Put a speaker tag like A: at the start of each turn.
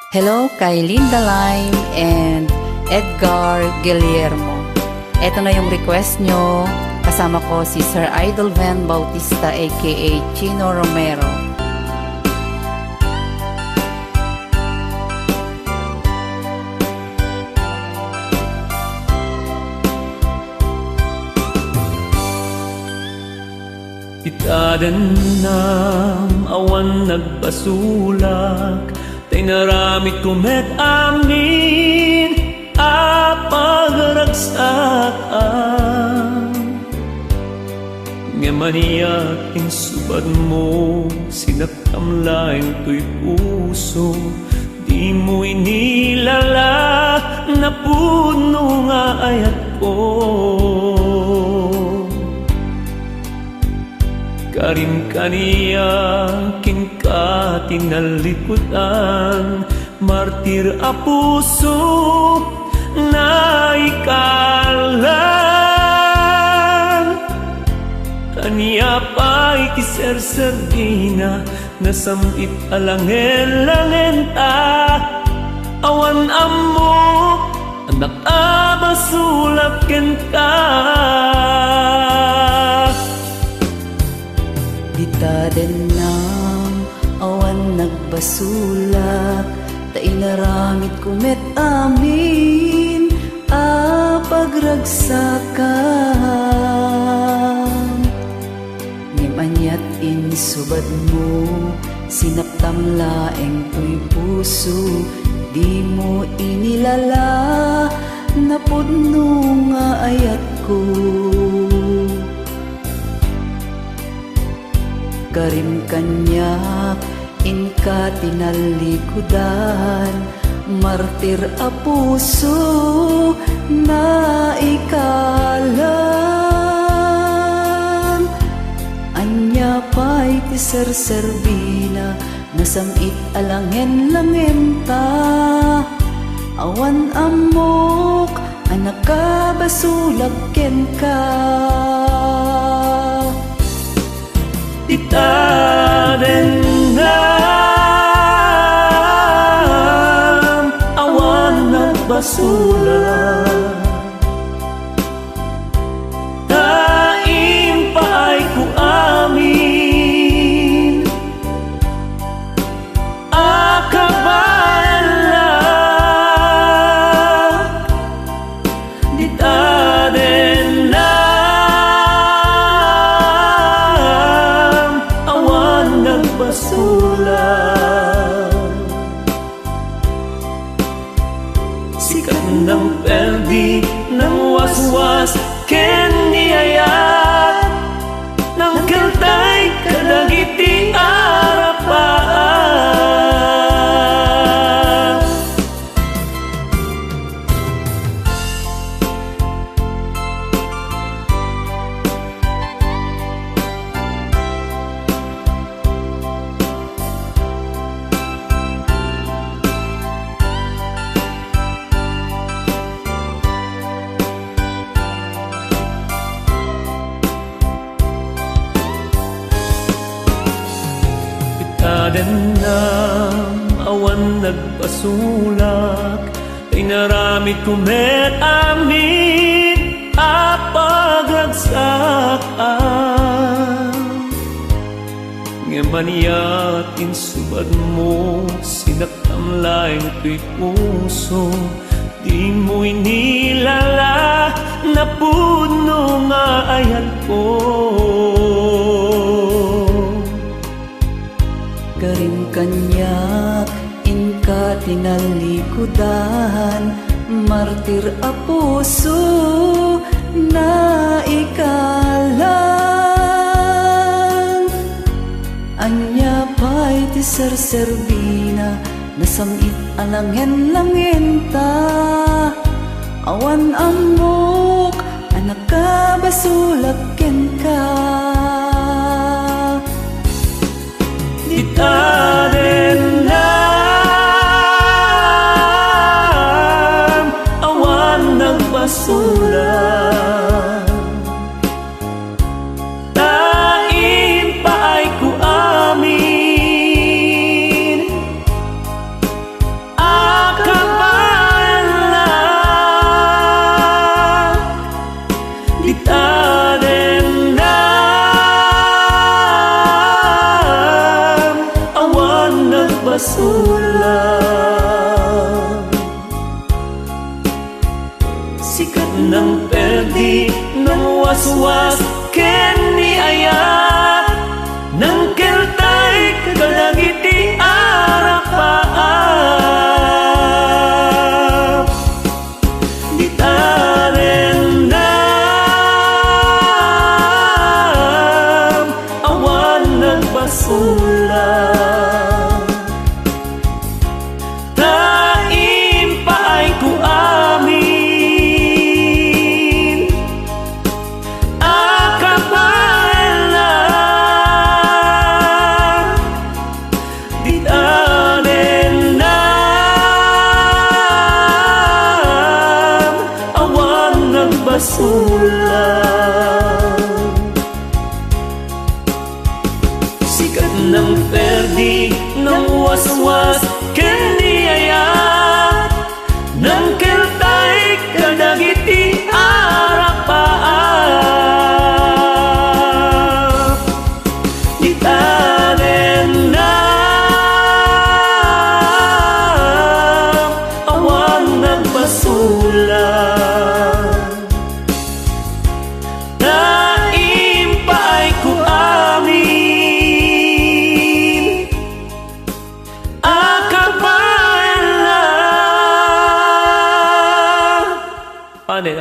A: Hello kay Linda Lime and Edgar Guillermo. Ito na yung request nyo. Kasama ko si Sir Idol Van Bautista aka Chino Romero.
B: Itadan ng awan nagbasulak, tay naramit kumet amin apagaragsaan. Ngamaniyak insubad mo, sinaktamlaing to'y puso, di mo inilala na puno nga ayat ko. Karim kaniya kinka tinalikutan, martir a puso na ikalan. Kaniya pa'y kiserserdina, nasamit alangen-langen ta. Awan amok, anak abasulak ken ka.
A: Itaden ng awan nagbasulak, tay naramit kumet amin apagragsakan. Ngimanyat insubad mo, sinaptamlaeng to'y puso, di mo inilala na pudno nga ayat ko. Karim kanyak inka tinalikudan, martir a puso na ikalan. Anya pa'y ti serserbina, nasamit alangen-langen ta. Awan amok, anak ka basulak ken ka.
B: Itaden ng awan nagbasulak, taim pa'y ku amin akabalak. Itaden basulan, sikat ng perdi ng waswas ken niyayat ng kantay kadagiti arapan. Itaden ng awan nagpasulak, ay naramit kumet amin apagragsakan. Ngamaniat insubad mo, sinaktamlaing to'y puso, di mo inilala na puno nga ayat ko.
A: Karim kanyak inka tinalikudan, martir a puso na ikalan. Anya pa'y ti serserbina, nasamit alangen-langen ta. Awan amok, anak ka basulak ken ka.
B: Itaden ng awan nagbasulak, taim pa'y ku amin nagbasula. Sikat ng perdi ng waswas ken ni ayat ng keltay kadagiti arapaap. Di taren na awan nagbasula. Taim paay ku amin akapaela. Di taren na awan nagbasula. Sikat ng perdi ng waswas ken ni ayat ng keltay kadagiti arapaap. Di taren na awan nagbasula. Taim paay ku amin akapaela. Panin.